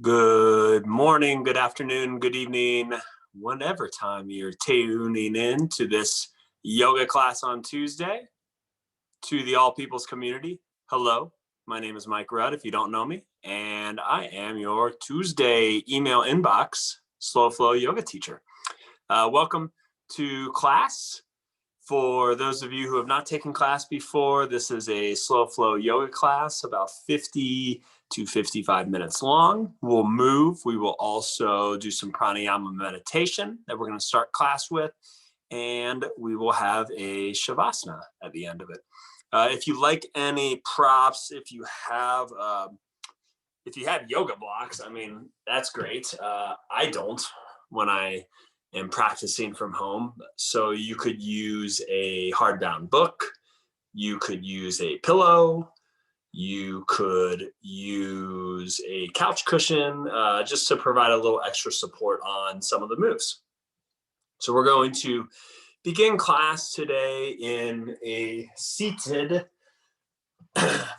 Good morning, good afternoon, good evening, whenever time you're tuning in to this yoga class on Tuesday. To the All People's community, hello, my name is Mike Rudd, if you don't know me, and I am your Tuesday email inbox slow flow yoga teacher. Welcome to class. For those of you who have not taken class before, this is a slow flow yoga class, about 50 to 55 minutes long. We'll move. We will also do some pranayama meditation that we're going to start class with, and we will have a shavasana at the end of it. If you like any props, if you have yoga blocks, I mean, that's great. I don't when I am practicing from home. So you could use a hardbound book. You could use a pillow. You could use a couch cushion just to provide a little extra support on some of the moves. So we're going to begin class today in a seated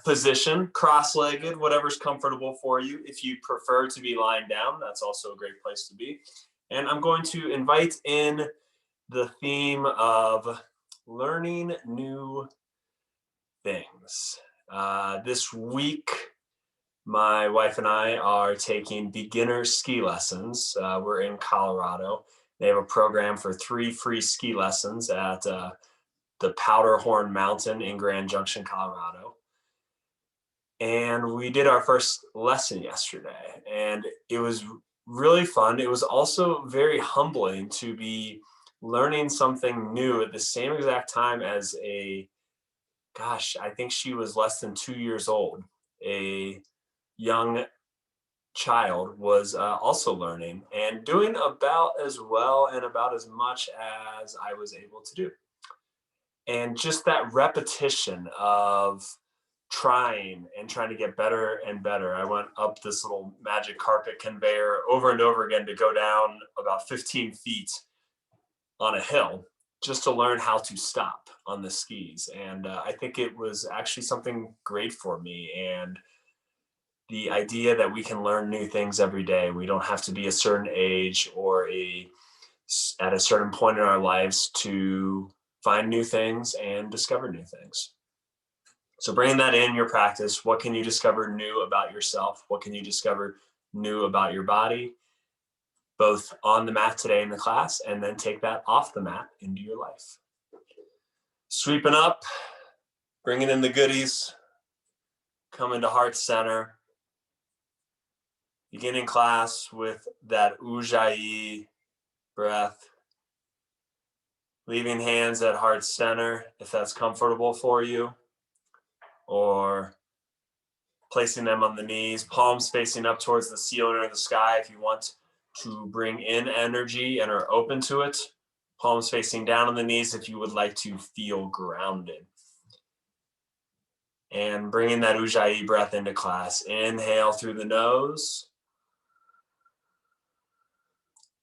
position, cross-legged, whatever's comfortable for you. If you prefer to be lying down, that's also a great place to be. And I'm going to invite in the theme of learning new things. This week, my wife and I are taking beginner ski lessons. We're in Colorado. They have a program for 3 free ski lessons at the Powderhorn Mountain in Grand Junction, Colorado. And we did our first lesson yesterday, and it was really fun. It was also very humbling to be learning something new at the same exact time as I think she was less than 2 years old. A young child was also learning and doing about as well and about as much as I was able to do. And just that repetition of trying to get better and better. I went up this little magic carpet conveyor over and over again to go down about 15 feet on a hill just to learn how to stop on the skis. And I think it was actually something great for me. And the idea that we can learn new things every day. We don't have to be a certain age or at a certain point in our lives to find new things and discover new things. So bringing that in your practice, what can you discover new about yourself? What can you discover new about your body, both on the mat today in the class, and then take that off the mat into your life. Sweeping up, bringing in the goodies, coming to heart center. Beginning class with that Ujjayi breath. Leaving hands at heart center if that's comfortable for you, or placing them on the knees, palms facing up towards the ceiling or the sky if you want to bring in energy and are open to it. Palms facing down on the knees if you would like to feel grounded. And bringing that Ujjayi breath into class. Inhale through the nose.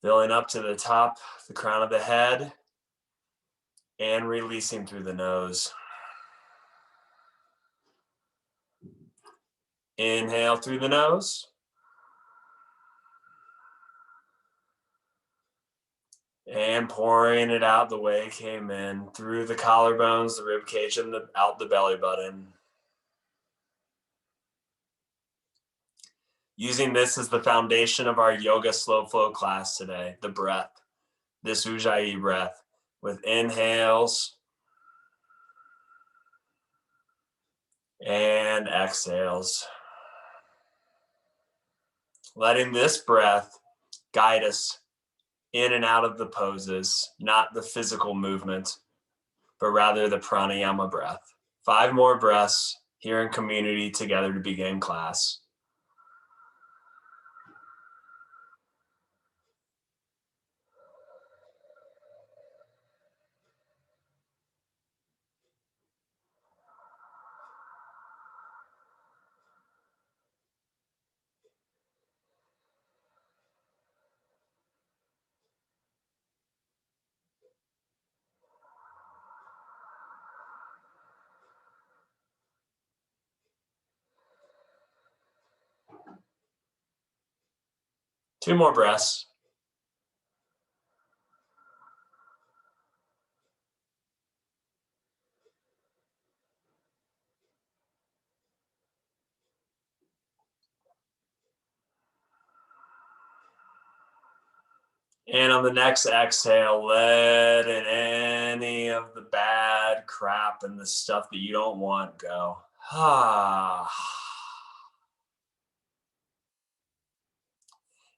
Filling up to the top, the crown of the head. And releasing through the nose. Inhale through the nose. And pouring it out the way it came in, through the collarbones, the rib cage, and out the belly button. Using this as the foundation of our yoga slow flow class today, the breath, this Ujjayi breath, with inhales and exhales. Letting this breath guide us in and out of the poses, not the physical movement, but rather the pranayama breath. 5 more breaths here in community together to begin class. 2 more breaths. And on the next exhale, let any of the bad crap and the stuff that you don't want go.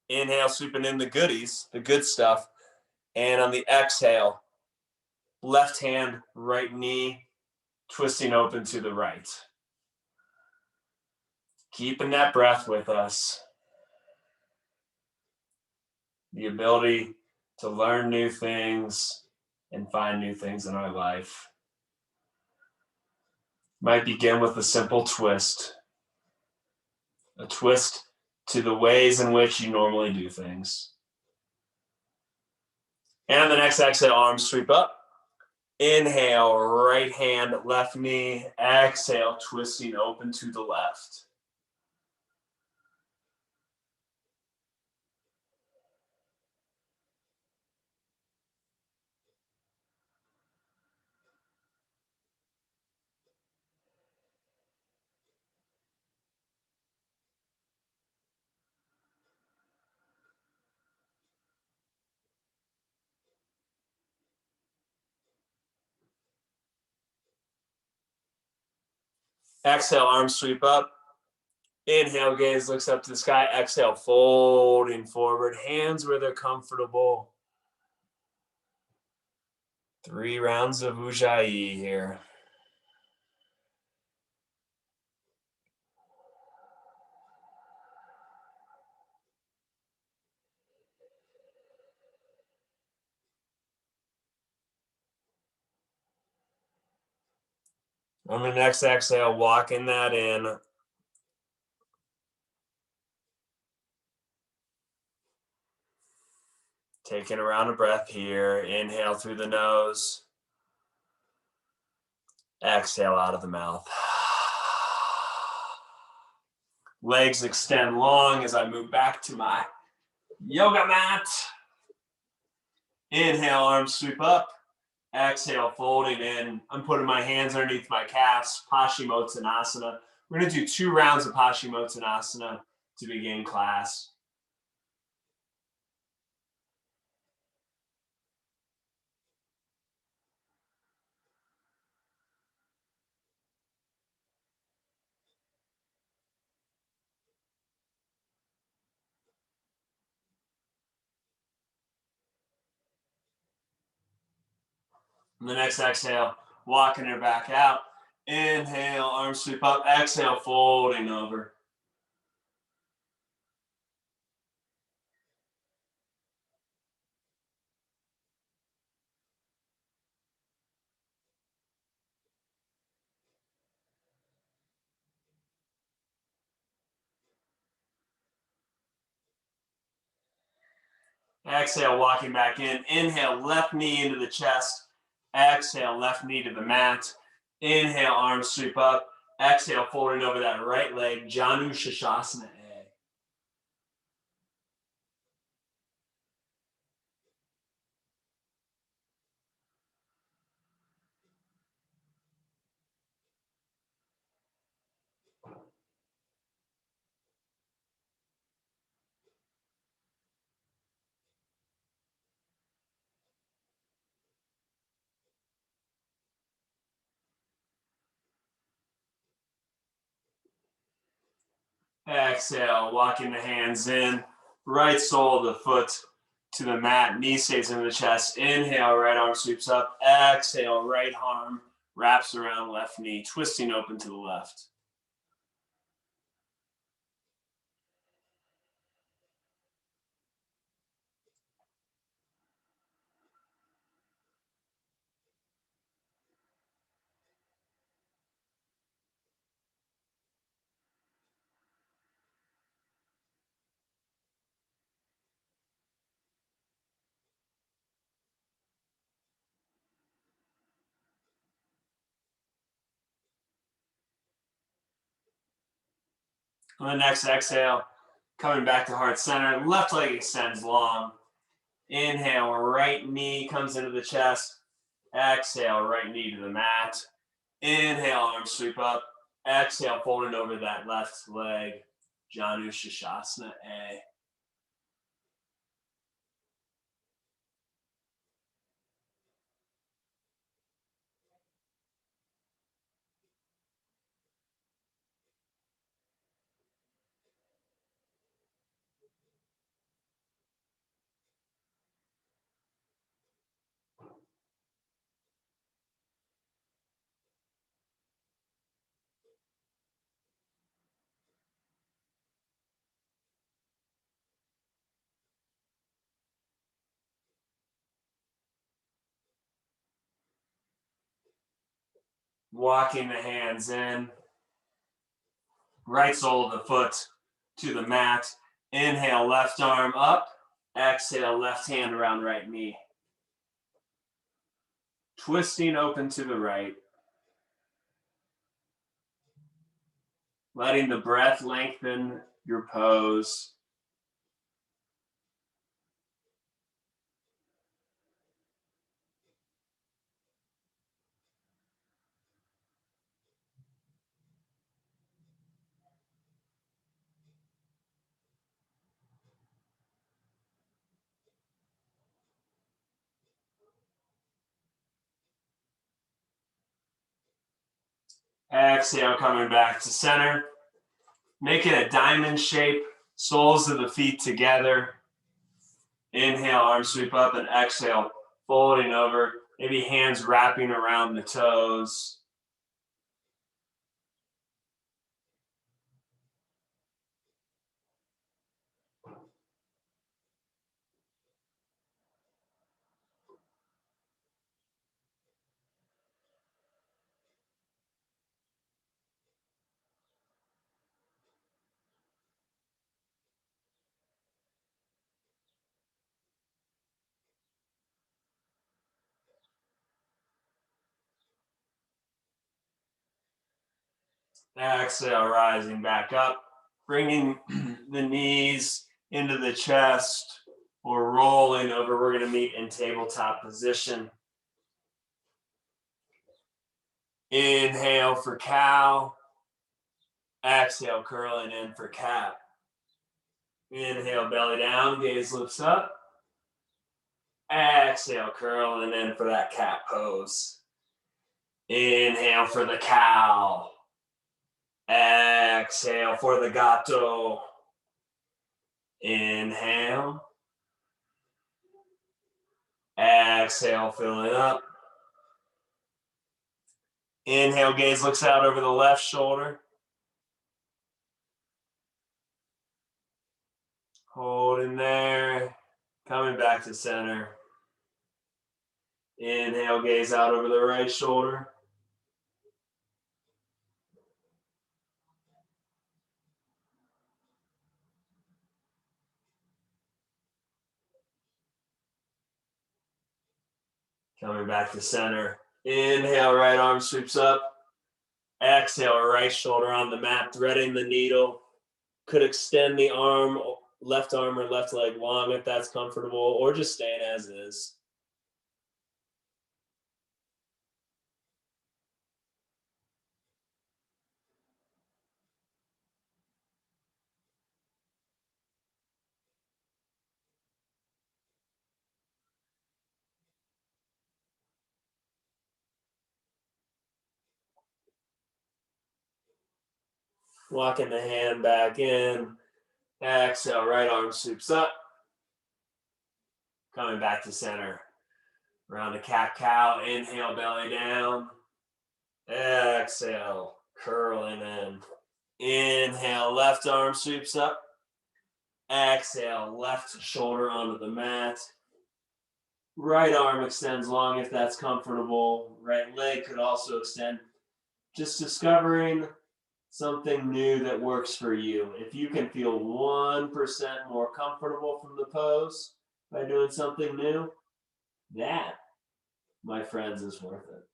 Inhale, sweeping in the goodies, the good stuff. And on the exhale, left hand, right knee, twisting open to the right. Keeping that breath with us. The ability to learn new things and find new things in our life. Might begin with a simple twist. A twist to the ways in which you normally do things. And on the next exhale, arms sweep up. Inhale, right hand, left knee. Exhale, twisting open to the left. Exhale, arms sweep up. Inhale, gaze looks up to the sky. Exhale, folding forward. Hands where they're comfortable. 3 rounds of Ujjayi here. On the next exhale, walking that in. Taking a round of breath here. Inhale through the nose. Exhale out of the mouth. Legs extend long as I move back to my yoga mat. Inhale, arms sweep up. Exhale, folding in. I'm putting my hands underneath my calves, Paschimottanasana. We're going to do 2 rounds of Paschimottanasana to begin class. On the next exhale, walking her back out. Inhale, arms sweep up. Exhale, folding over. Exhale, walking back in. Inhale, left knee into the chest. Exhale, left knee to the mat. Inhale, arms sweep up. Exhale, folding over that right leg, Janu Shashasana A. Exhale, walking the hands in. Right sole of the foot to the mat. Knee stays in the chest. Inhale, right arm sweeps up. Exhale, right arm wraps around left knee, twisting open to the left. On the next exhale, Coming back to heart center, left leg extends long. Inhale, right knee comes into the chest. Exhale, right knee to the mat. Inhale, arms sweep up. Exhale, folding over that left leg. Janu Shashasana A. Walking the hands in. Right sole of the foot to the mat. Inhale, left arm up. Exhale, left hand around right knee. Twisting open to the right. Letting the breath lengthen your pose. Exhale, coming back to center. Make it a diamond shape, soles of the feet together. Inhale, arms sweep up, and exhale, folding over. Maybe hands wrapping around the toes. Exhale, rising back up, bringing the knees into the chest or rolling over. We're going to meet in tabletop position. Inhale for cow. Exhale, curling in for cat. Inhale, belly down, gaze lifts up. Exhale, curling in for that cat pose. Inhale for the cow. Exhale for the gato. Inhale. Exhale, filling up. Inhale, gaze looks out over the left shoulder. Holding there. Coming back to center. Inhale, gaze out over the right shoulder. Coming back to center. Inhale, right arm sweeps up. Exhale, right shoulder on the mat, threading the needle. Could extend the arm, left arm or left leg long if that's comfortable, or just staying as is. Walking the hand back in. Exhale, right arm sweeps up. Coming back to center. Around the cat-cow. Inhale, belly down. Exhale, curling in. Inhale, left arm sweeps up. Exhale, left shoulder onto the mat. Right arm extends long if that's comfortable. Right leg could also extend. Just discovering something new that works for you. If you can feel 1% more comfortable from the pose by doing something new, that, my friends, is worth it.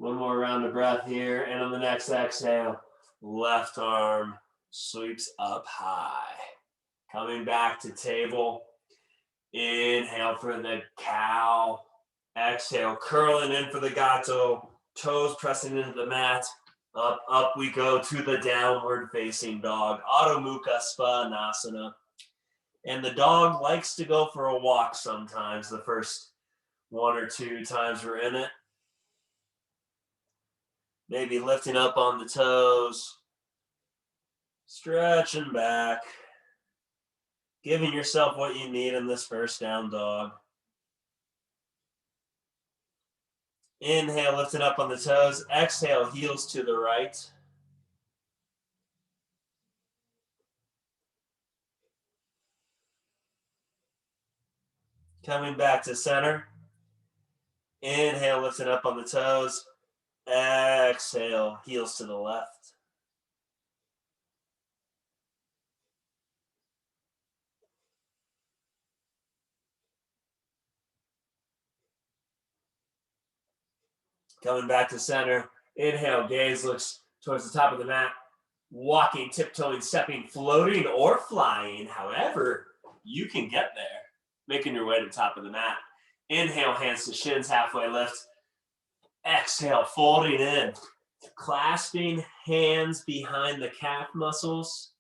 One more round of breath here. And on the next exhale, left arm sweeps up high. Coming back to table. Inhale for the cow. Exhale, curling in for the gato. Toes pressing into the mat. Up, up we go to the downward facing dog. Adho Mukha Svanasana. And the dog likes to go for a walk sometimes, the first 1 or 2 times we're in it. Maybe lifting up on the toes, stretching back, giving yourself what you need in this first down dog. Inhale, lifting up on the toes. Exhale, heels to the right. Coming back to center. Inhale, lifting up on the toes. Exhale, heels to the left. Coming back to center. Inhale, gaze looks towards the top of the mat. Walking, tiptoeing, stepping, floating, or flying. However, you can get there. Making your way to the top of the mat. Inhale, hands to shins, halfway lift. Exhale, folding in. Clasping hands behind the calf muscles.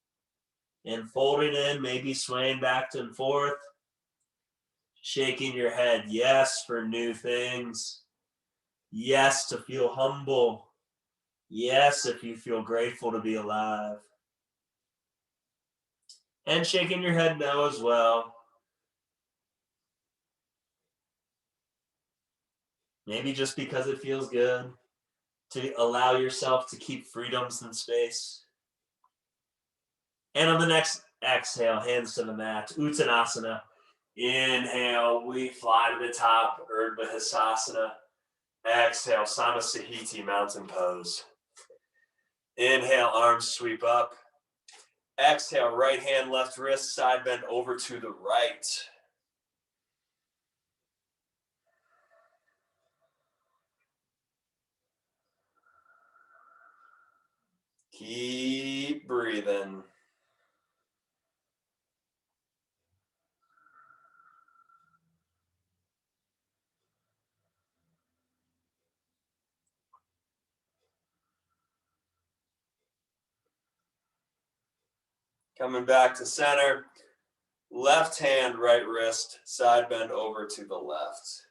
And folding in, maybe swaying back and forth. Shaking your head, yes, for new things. Yes, to feel humble. Yes, if you feel grateful to be alive. And shaking your head no as well. Maybe just because it feels good to allow yourself to keep freedoms in space. And on the next exhale, hands to the mat, Uttanasana. Inhale, we fly to the top, Urdhva Hastasana. Exhale, Samasahiti, mountain pose. Inhale, arms sweep up. Exhale, right hand, left wrist, side bend over to the right. Keep breathing. Coming back to center. Left hand, right wrist, side bend over to the left.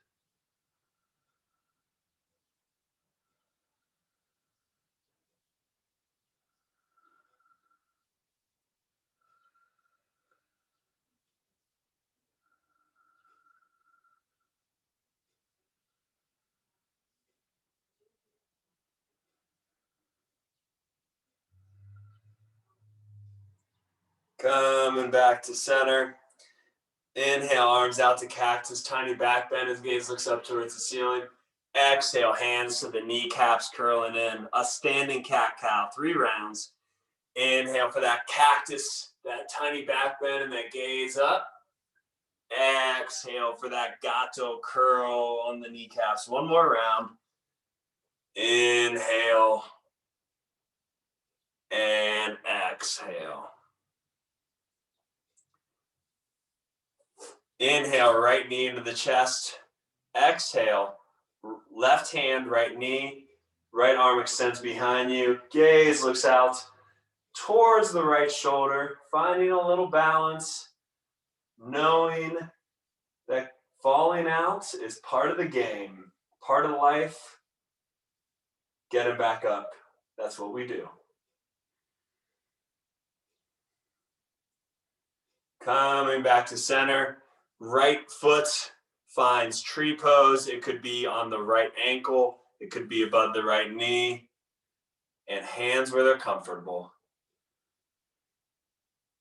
Coming back to center. Inhale, arms out to cactus, tiny back bend as gaze looks up towards the ceiling. Exhale, hands to the kneecaps, curling in. A standing cat-cow, 3 rounds. Inhale for that cactus, that tiny back bend and that gaze up. Exhale for that gato curl on the kneecaps. 1 more round. Inhale and exhale. Inhale, right knee into the chest. Exhale, left hand, right knee. Right arm extends behind you. Gaze looks out towards the right shoulder, finding a little balance, knowing that falling out is part of the game, part of life. Getting back up. That's what we do. Coming back to center. Right foot finds tree pose. It could be on the right ankle. It could be above the right knee. And hands where they're comfortable.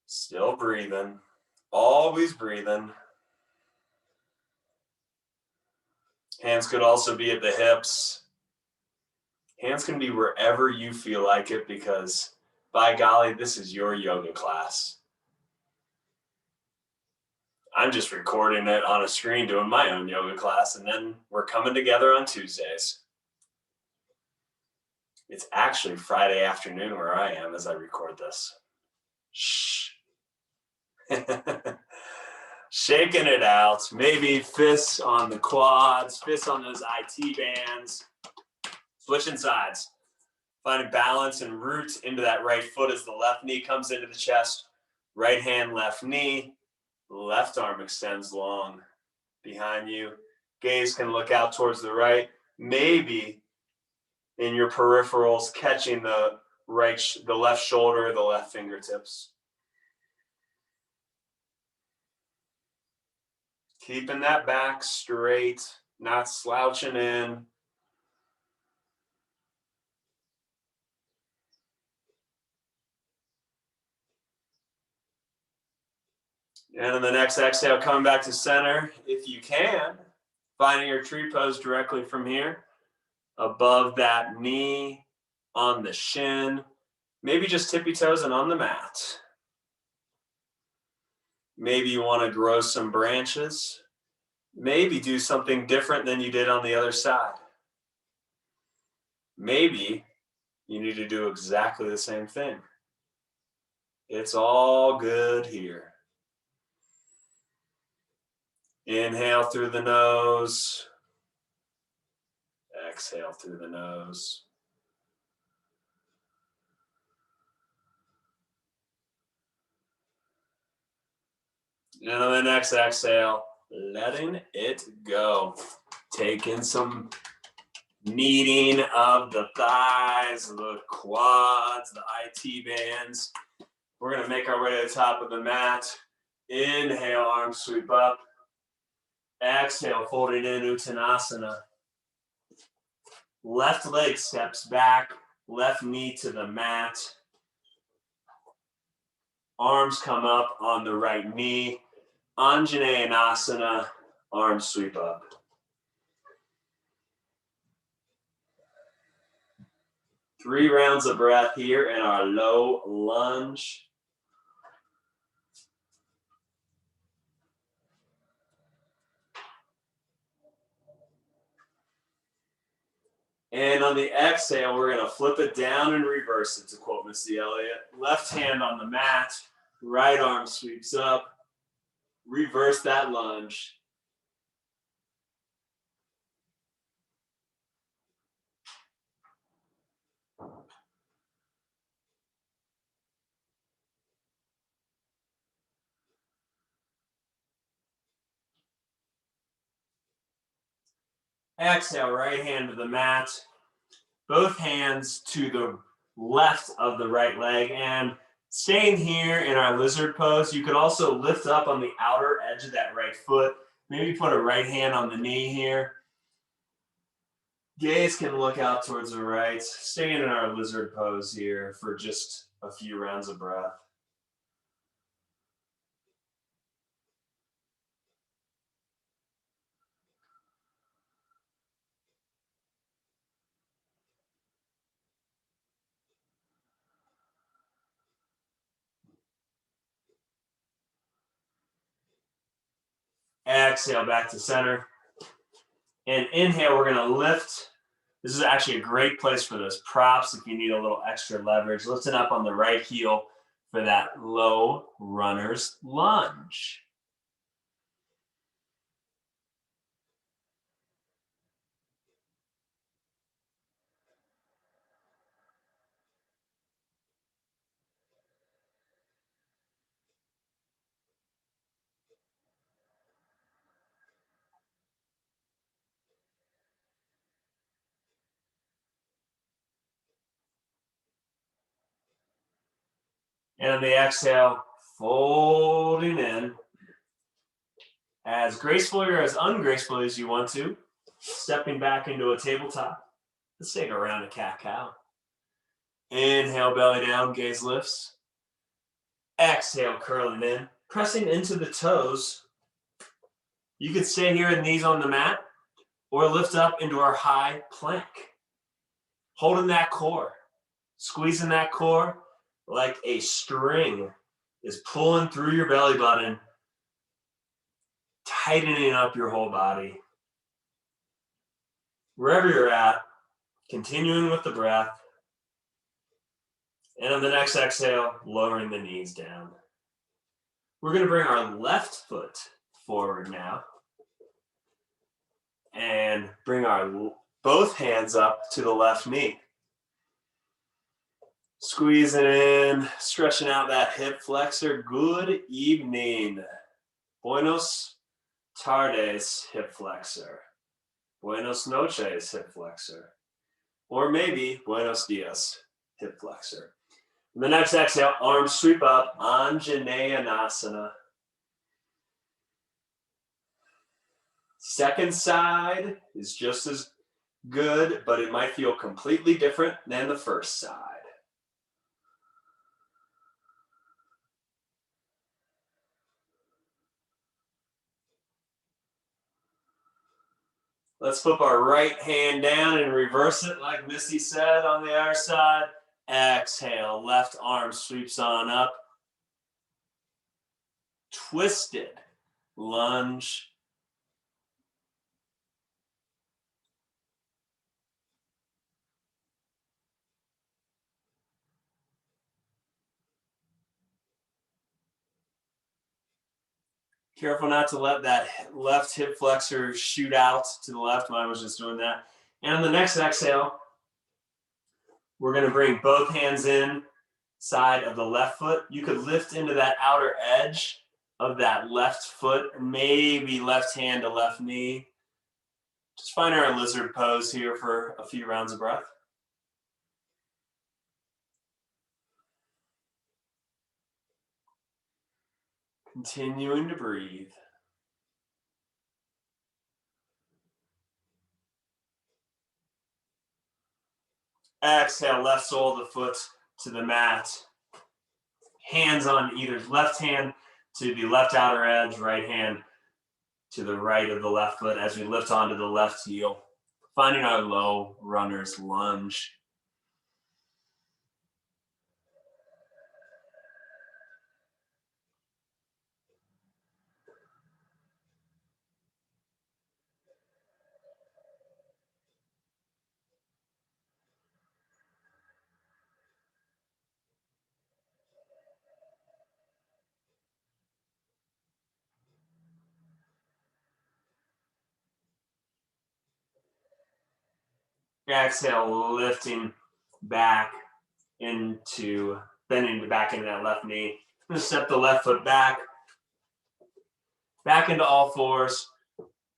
Still breathing. Always breathing. Hands could also be at the hips. Hands can be wherever you feel like it because, by golly, this is your yoga class. I'm just recording it on a screen doing my own yoga class, and then we're coming together on Tuesdays. It's actually Friday afternoon where I am as I record this. Shh. Shaking it out. Maybe fists on the quads, fists on those IT bands. Switching sides. Finding balance and root into that right foot as the left knee comes into the chest. Right hand, left knee. Left arm extends long behind you. Gaze can look out towards the right. Maybe in your peripherals catching the left shoulder, the left fingertips. Keeping that back straight, not slouching in. And in the next exhale, come back to center if you can. Finding your tree pose directly from here. Above that knee, on the shin. Maybe just tippy toes and on the mat. Maybe you want to grow some branches. Maybe do something different than you did on the other side. Maybe you need to do exactly the same thing. It's all good here. Inhale through the nose. Exhale through the nose. And on the next exhale, letting it go. Taking some kneading of the thighs, the quads, the IT bands. We're going to make our way to the top of the mat. Inhale, arms sweep up. Exhale, folding in Uttanasana. Left leg steps back, left knee to the mat. Arms come up on the right knee. Anjaneyanasana, arms sweep up. Three rounds of breath here in our low lunge. And on the exhale, we're going to flip it down and reverse it, to quote Missy Elliott. Left hand on the mat, right arm sweeps up. Reverse that lunge. Exhale, right hand to the mat. Both hands to the left of the right leg. And staying here in our lizard pose, you could also lift up on the outer edge of that right foot. Maybe put a right hand on the knee here. Gaze can look out towards the right. Staying in our lizard pose here for just a few rounds of breath. Exhale back to center. And inhale, we're going to lift. This is actually a great place for those props if you need a little extra leverage. Lifting up on the right heel for that low runner's lunge. And on the exhale, folding in as gracefully or as ungracefully as you want to. Stepping back into a tabletop. Let's take a round of cat-cow. Inhale, belly down, gaze lifts. Exhale, curling in, pressing into the toes. You can stay here with knees on the mat or lift up into our high plank. Holding that core, squeezing that core like a string is pulling through your belly button, tightening up your whole body. Wherever you're at, continuing with the breath. And on the next exhale, lowering the knees down. We're going to bring our left foot forward now. And bring our both hands up to the left knee. Squeezing in, stretching out that hip flexor. Good evening. Buenos tardes, hip flexor. Buenos noches, hip flexor. Or maybe buenos dias, hip flexor. And the next exhale, arms sweep up, Anjaneyanasana. Second side is just as good, but it might feel completely different than the first side. Let's flip our right hand down and reverse it like Missy said on the other side. Exhale, left arm sweeps on up. Twisted lunge. Careful not to let that left hip flexor shoot out to the left. Mine was just doing that. And on the next exhale, we're going to bring both hands in side of the left foot. You could lift into that outer edge of that left foot, maybe left hand to left knee. Just find our lizard pose here for a few rounds of breath. Continuing to breathe. Exhale, left sole of the foot to the mat. Hands on either left hand to the left outer edge, right hand to the right of the left foot as we lift onto the left heel. Finding our low runner's lunge. Exhale, lifting back into, bending back into that left knee. I'm going to step the left foot back into all fours,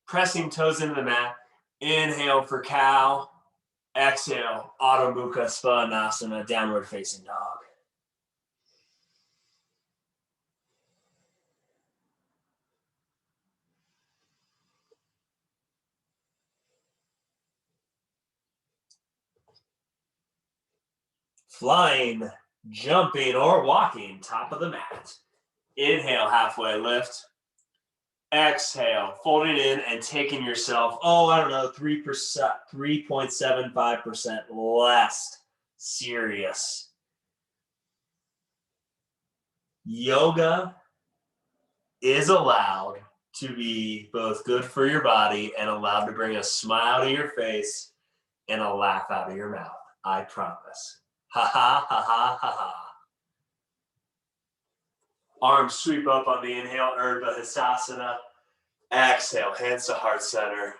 pressing toes into the mat. Inhale for cow. Exhale, Adho Mukha Svanasana, downward facing dog. Flying, jumping, or walking, top of the mat. Inhale, halfway lift. Exhale, folding in and taking yourself, 3.75% less serious. Yoga is allowed to be both good for your body and allowed to bring a smile to your face and a laugh out of your mouth. I promise. Ha ha ha ha ha ha. Arms sweep up on the inhale, Urdhva Hastasana. Exhale, hands to heart center.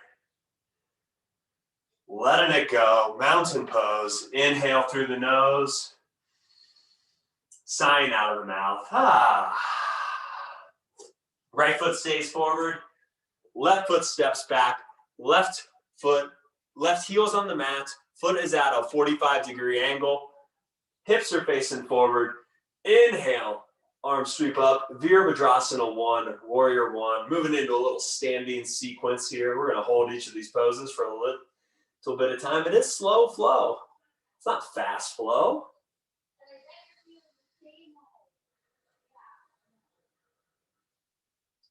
Letting it go, mountain pose. Inhale through the nose. Sighing out of the mouth. Ah. Right foot stays forward. Left foot steps back. Left heel's on the mat. Foot is at a 45-degree angle. Hips are facing forward. Inhale, arms sweep up. Virabhadrasana 1, Warrior 1. Moving into a little standing sequence here. We're going to hold each of these poses for a little bit of time. It is slow flow. It's not fast flow.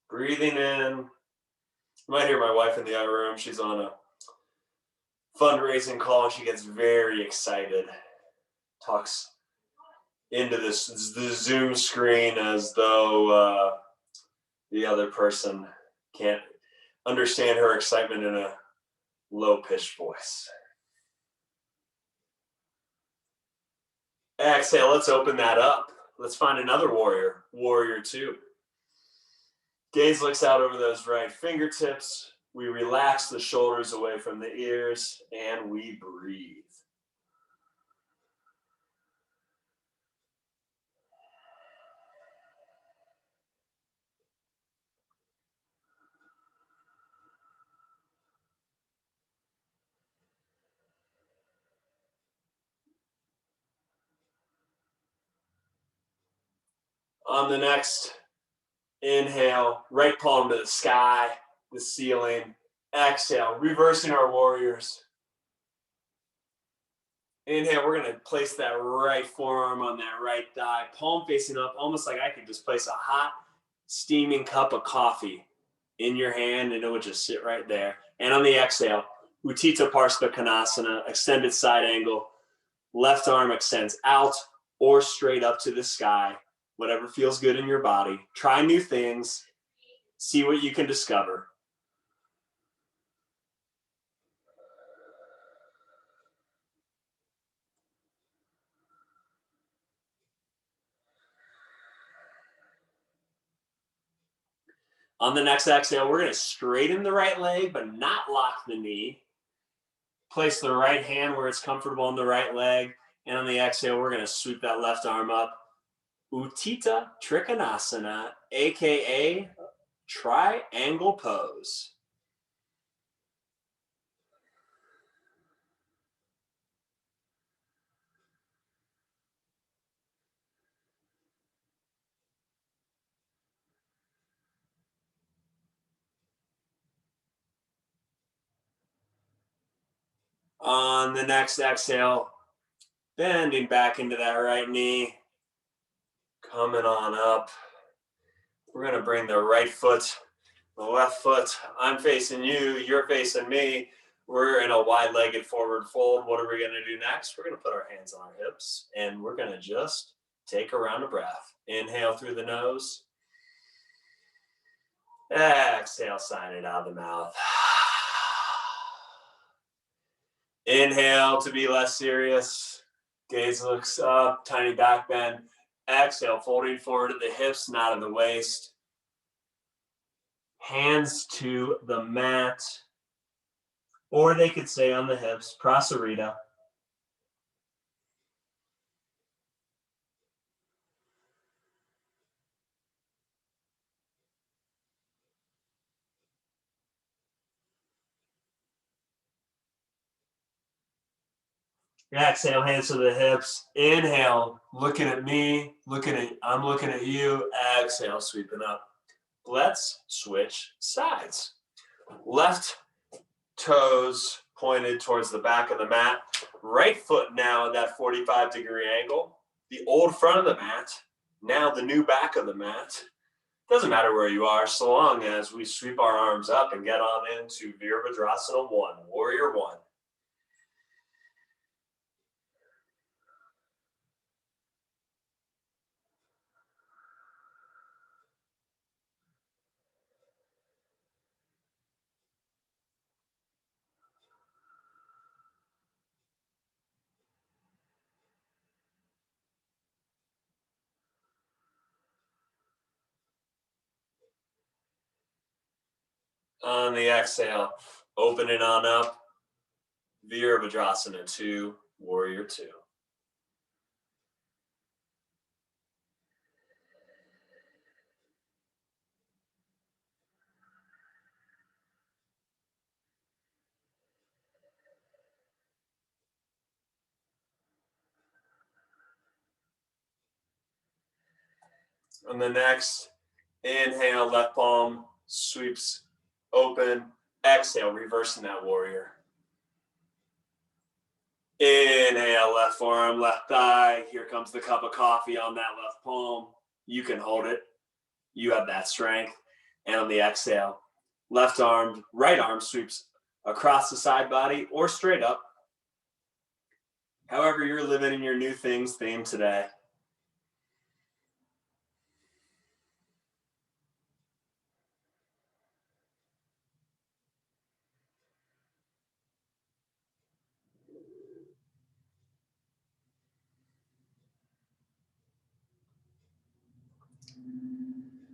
Breathing in. You might hear my wife in the other room. She's on a fundraising call and she gets very excited. Talks into the Zoom screen as though the other person can't understand her excitement in a low-pitched voice. Exhale, let's open that up. Let's find another warrior, warrior two. Gaze looks out over those right fingertips. We relax the shoulders away from the ears and we breathe. On the next inhale, right palm to the sky, the ceiling. Exhale, reversing our warriors. Inhale, we're going to place that right forearm on that right thigh, palm facing up, almost like I could just place a hot, steaming cup of coffee in your hand and it would just sit right there. And on the exhale, Utthita Parsva Konasana, extended side angle. Left arm extends out or straight up to the sky, whatever feels good in your body. Try new things, see what you can discover. On the next exhale, we're going to straighten the right leg, but not lock the knee. Place the right hand where it's comfortable on the right leg. And on the exhale, we're going to sweep that left arm up. Utthita Trikonasana, aka triangle pose. On the next exhale, bending back into that right knee, coming on up. We're going to bring the right foot, the left foot. I'm facing you, you're facing me. We're in a wide-legged forward fold. What are we going to do next? We're going to put our hands on our hips, and we're going to just take a round of breath. Inhale through the nose. Exhale, sign it out of the mouth. Inhale to be less serious. Gaze looks up, tiny back bend. Exhale, folding forward at the hips, not in the waist. Hands to the mat. Or they could stay on the hips, Prasarita. Exhale, hands to the hips. Inhale, looking at me, I'm looking at you. Exhale, sweeping up. Let's switch sides. Left toes pointed towards the back of the mat. Right foot now at that 45-degree angle. The old front of the mat, now the new back of the mat. Doesn't matter where you are, so long as we sweep our arms up and get on into Virabhadrasana 1, Warrior 1. On the exhale, open it on up. Virabhadrasana 2, Warrior 2. On the next, inhale, left palm sweeps open. Exhale, reversing that warrior. Inhale, left forearm, left thigh. Here comes the cup of coffee on that left palm. You can hold it. You have that strength. And on the exhale, left arm, right arm sweeps across the side body or straight up. However you're living in your new things theme today.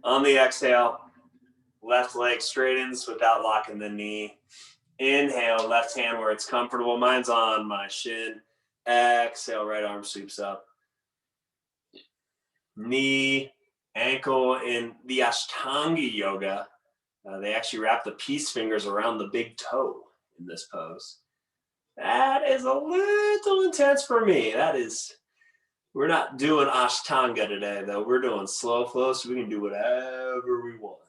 On the exhale, left leg straightens without locking the knee. Inhale, left hand where it's comfortable. Mine's on my shin. Exhale, right arm sweeps up. Knee, ankle in the Ashtanga yoga. They actually wrap the peace fingers around the big toe in this pose. That is a little intense for me. We're not doing Ashtanga today, though. We're doing slow flow, so we can do whatever we want.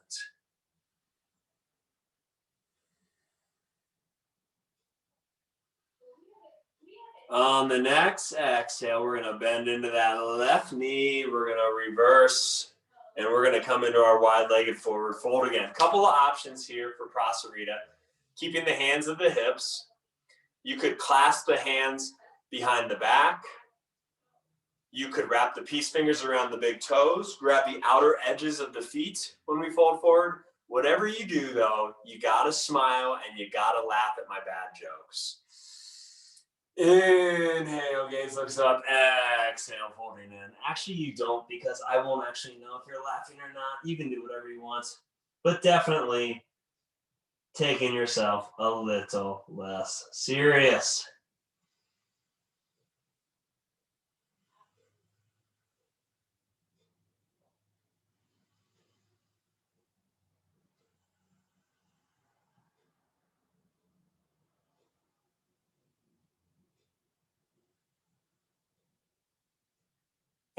On the next exhale, we're going to bend into that left knee. We're going to reverse, and we're going to come into our wide-legged forward fold again. Couple of options here for Prasarita. Keeping the hands at the hips. You could clasp the hands behind the back. You could wrap the peace fingers around the big toes. Grab the outer edges of the feet when we fold forward. Whatever you do, though, you got to smile and you got to laugh at my bad jokes. Inhale, gaze looks up. Exhale, folding in. Actually, you don't, because I won't actually know if you're laughing or not. You can do whatever you want. But definitely taking yourself a little less serious.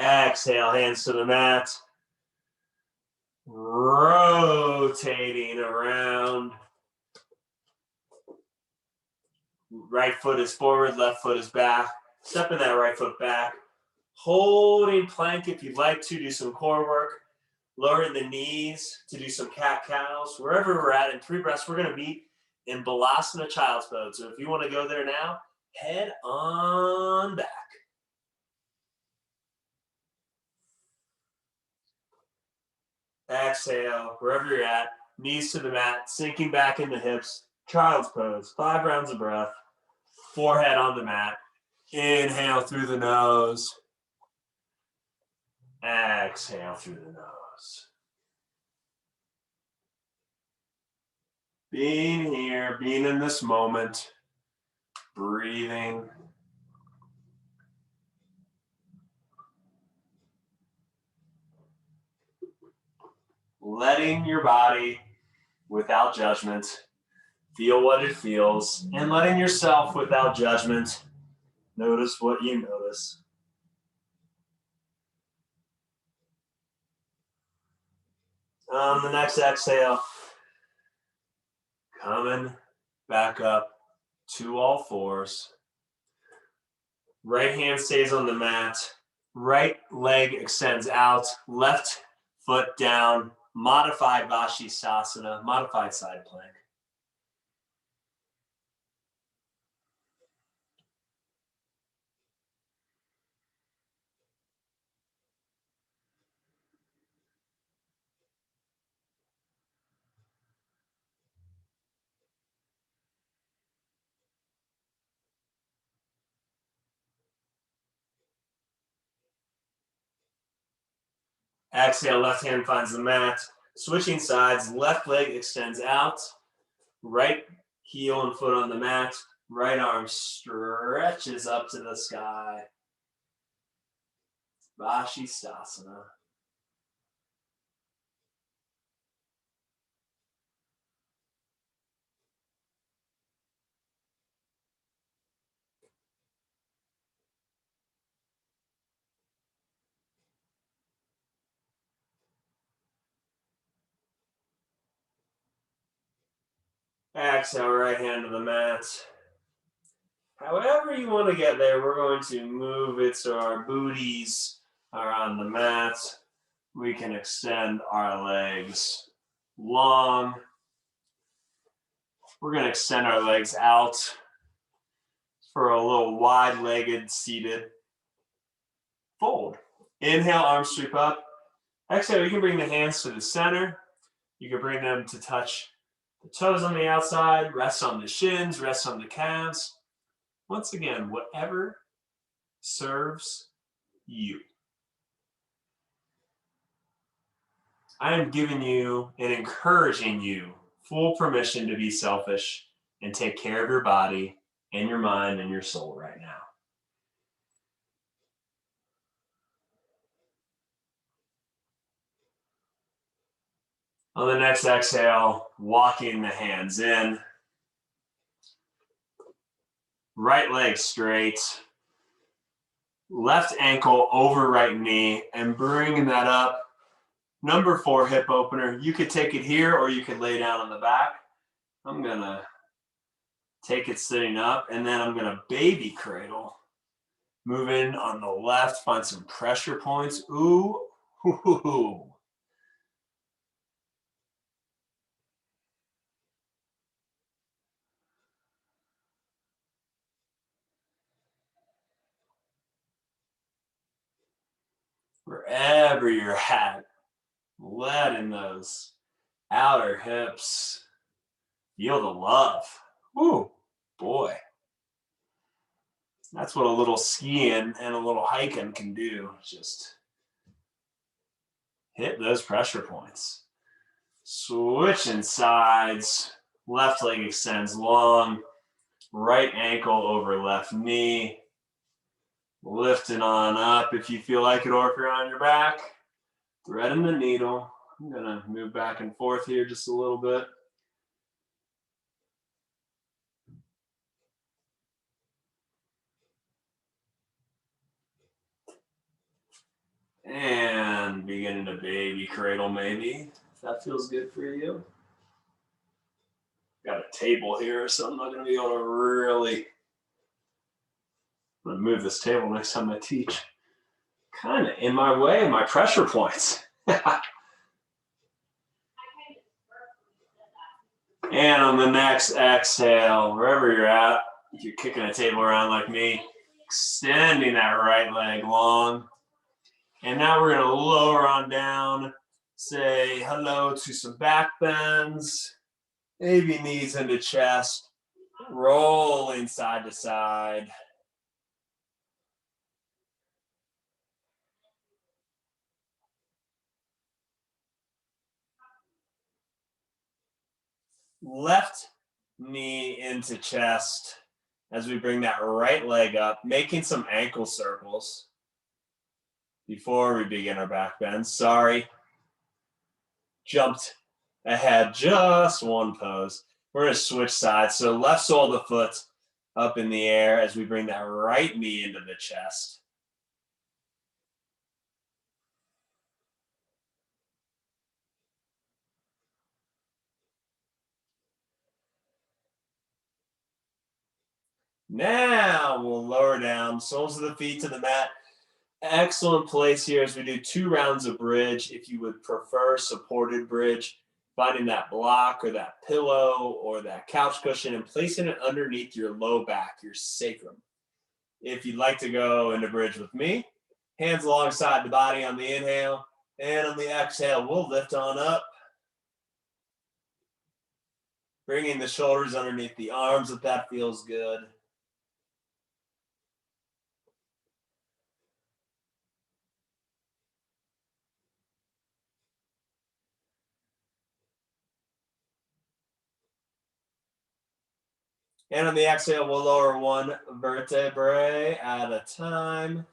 Exhale, hands to the mat. Rotating around. Right foot is forward, left foot is back. Stepping that right foot back. Holding plank if you'd like to. Do some core work. Lowering the knees to do some cat-cows. Wherever we're at in 3 breaths, we're going to meet in Balasana Child's Pose. So if you want to go there now, head on back. Exhale, wherever you're at, knees to the mat, sinking back in the hips, child's pose, 5 rounds of breath, forehead on the mat. Inhale through the nose. Exhale through the nose. Being here, being in this moment, breathing. Letting your body, without judgment, feel what it feels, and letting yourself, without judgment, notice what you notice. On the next exhale, coming back up to all fours. Right hand stays on the mat. Right leg extends out. Left foot down. Modified Vashisthasana, modified side plank. Exhale, left hand finds the mat. Switching sides, left leg extends out. Right heel and foot on the mat. Right arm stretches up to the sky. Vashisthasana. Exhale, right hand to the mat. However you want to get there, we're going to move it so our booties are on the mat. We can extend our legs long. We're going to extend our legs out for a little wide-legged seated fold. Inhale, arms sweep up. Exhale, you can bring the hands to the center. You can bring them to touch the toes on the outside, rest on the shins, rest on the calves. Once again, whatever serves you. I am giving you and encouraging you full permission to be selfish and take care of your body and your mind and your soul right now. On the next exhale, walking the hands in, right leg straight, left ankle over right knee, and bringing that up. Number 4 hip opener. You could take it here or you could lay down on the back. I'm gonna take it sitting up, and then I'm gonna baby cradle. Move in on the left, find some pressure points. Ooh, hoo, hoo, hoo. Wherever you're at, letting those outer hips feel the love. Ooh, boy. That's what a little skiing and a little hiking can do. Just hit those pressure points. Switching sides. Left leg extends long. Right ankle over left knee. Lifting on up if you feel like it, or if you're on your back. Threading the needle. I'm going to move back and forth here just a little bit. And beginning to baby cradle maybe, if that feels good for you. Got a table here, so I'm not going to be able to really. I'm going to move this table next time I teach. Kind of in my way, my pressure points. And on the next exhale, wherever you're at, if you're kicking a table around like me, extending that right leg long. And now we're going to lower on down, say hello to some back bends, maybe knees into chest, rolling side to side. Left knee into chest as we bring that right leg up, making some ankle circles before we begin our back bend. Sorry, jumped ahead just one pose. We're going to switch sides. So left sole of the foot up in the air as we bring that right knee into the chest. Now we'll lower down, soles of the feet to the mat. Excellent place here as we do 2 rounds of bridge. If you would prefer supported bridge, finding that block or that pillow or that couch cushion and placing it underneath your low back, your sacrum. If you'd like to go into bridge with me, hands alongside the body on the inhale, and on the exhale, we'll lift on up. Bringing the shoulders underneath the arms if that feels good. And on the exhale, we'll lower 1 vertebrae at a time.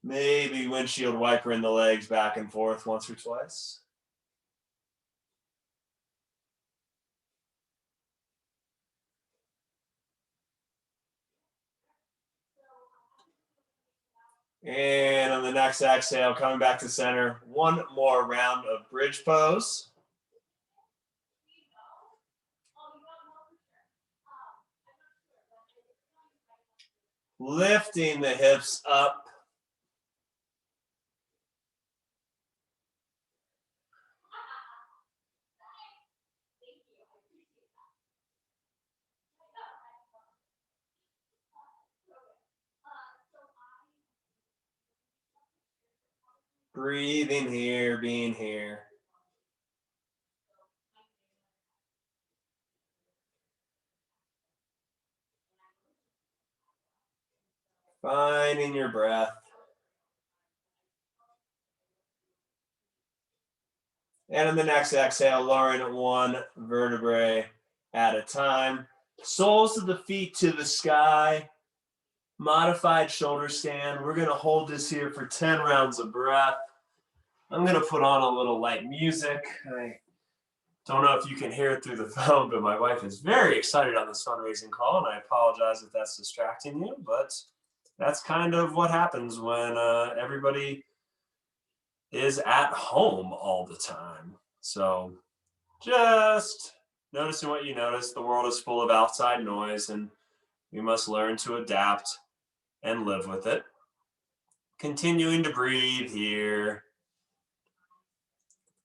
Maybe windshield wiper in the legs back and forth once or twice. And on the next exhale, coming back to center, 1 more round of bridge pose. Lifting the hips up. Breathing here, being here. Finding your breath. And in the next exhale, lowering it one vertebrae at a time. Soles of the feet to the sky. Modified shoulder stand. We're going to hold this here for 10 rounds of breath. I'm going to put on a little light music. I don't know if you can hear it through the phone, but my wife is very excited on this fundraising call, and I apologize if that's distracting you, but that's kind of what happens when everybody is at home all the time. So just noticing what you notice. The world is full of outside noise, and we must learn to adapt and live with it. Continuing to breathe here,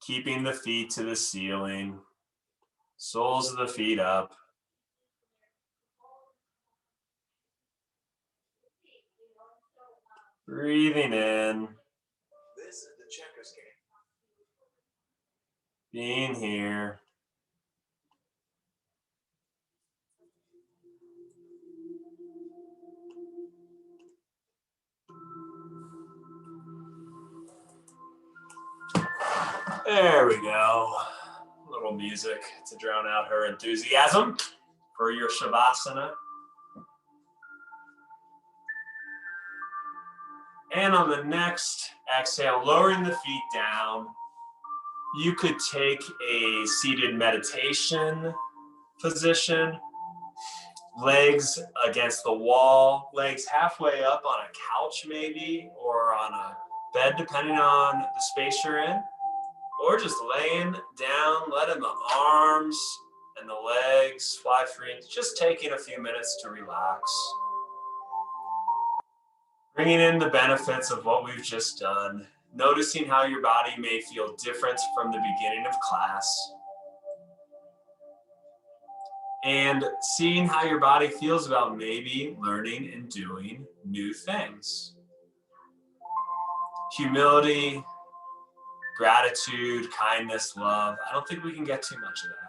keeping the feet to the ceiling, soles of the feet up. Breathing in. This is the checkers game. Being here. There we go. A little music to drown out her enthusiasm for your Shavasana. And on the next exhale, lowering the feet down, you could take a seated meditation position, legs against the wall, legs halfway up on a couch maybe, or on a bed, depending on the space you're in, or just laying down, letting the arms and the legs fly free, just taking a few minutes to relax. Bringing in the benefits of what we've just done, noticing how your body may feel different from the beginning of class, and seeing how your body feels about maybe learning and doing new things. Humility, gratitude, kindness, love. I don't think we can get too much of that.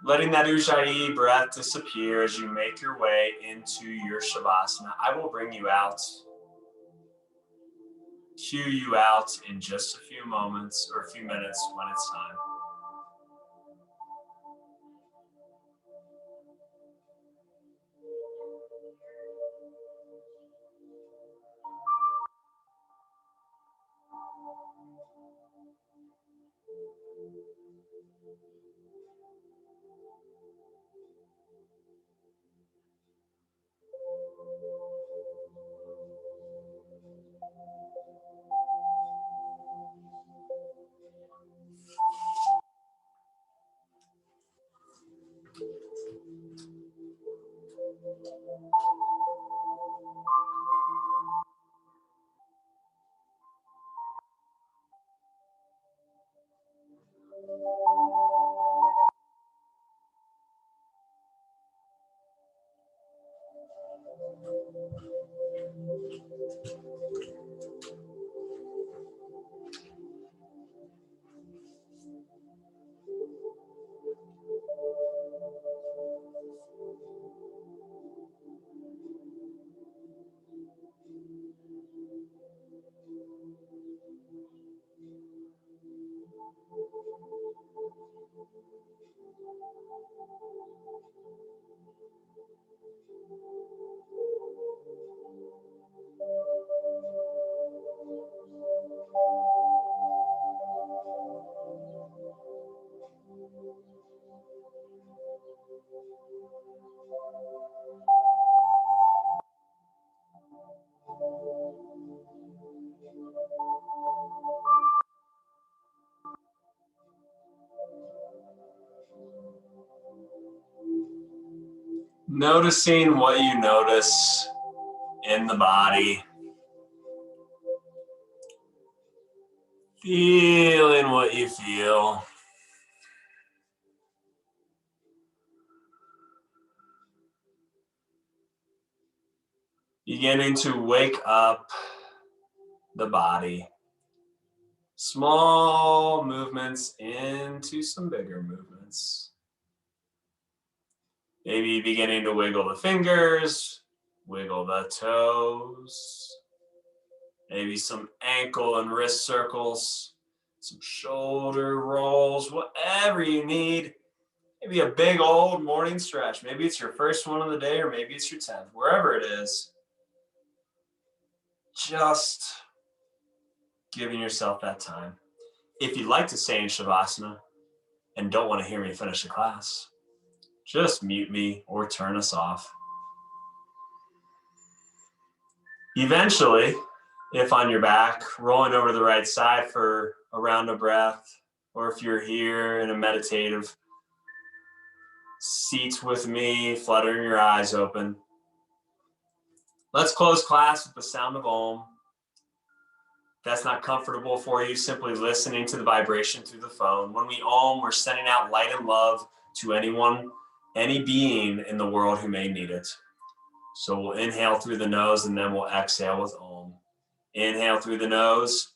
Letting that Ujjayi breath disappear as you make your way into your Shavasana. I will bring you out, cue you out in just a few moments or a few minutes when it's time. Noticing what you notice in the body. Feeling what you feel. Beginning to wake up the body. Small movements into some bigger movements. Maybe beginning to wiggle the fingers, wiggle the toes, maybe some ankle and wrist circles, some shoulder rolls, whatever you need. Maybe a big old morning stretch. Maybe it's your first one of the day, or maybe it's your 10th, wherever it is. Just giving yourself that time. If you'd like to stay in Shavasana and don't want to hear me finish the class, just mute me or turn us off. Eventually, if on your back, rolling over to the right side for a round of breath, or if you're here in a meditative seat with me, fluttering your eyes open. Let's close class with the sound of Om. If that's not comfortable for you, simply listening to the vibration through the phone. When we Om, we're sending out light and love to anyone, any being in the world who may need it. So we'll inhale through the nose and then we'll exhale with Om. Inhale through the nose.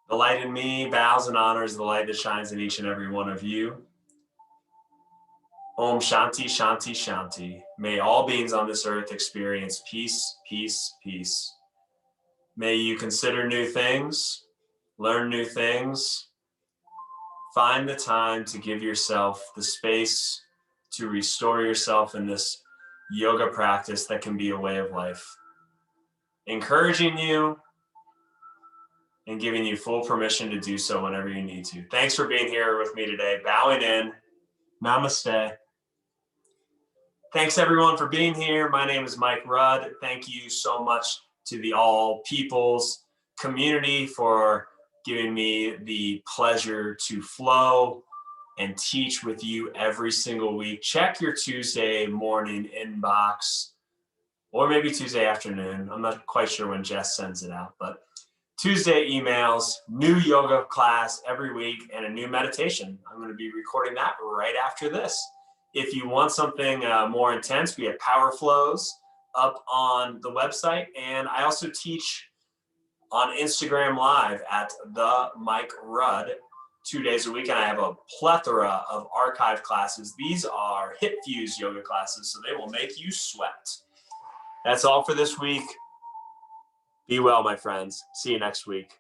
The light in me bows and honors the light that shines in each and every one of you. Om Shanti, Shanti, Shanti. May all beings on this earth experience peace, peace, peace. May you consider new things, learn new things, find the time to give yourself the space to restore yourself in this yoga practice that can be a way of life. Encouraging you and giving you full permission to do so whenever you need to. Thanks for being here with me today. Bowing in. Namaste. Thanks everyone for being here. My name is Mike Rudd. Thank you so much to the All Peoples community for giving me the pleasure to flow and teach with you every single week. Check your Tuesday morning inbox, or maybe Tuesday afternoon. I'm not quite sure when Jess sends it out, but Tuesday emails, new yoga class every week, and a new meditation. I'm going to be recording that right after this. If you want something more intense, we have power flows up on the website. And I also teach on Instagram Live at the Mike Rudd 2 days a week. And I have a plethora of archive classes. These are hip fuse yoga classes, so they will make you sweat. That's all for this week. Be well, my friends. See you next week.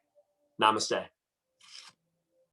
Namaste.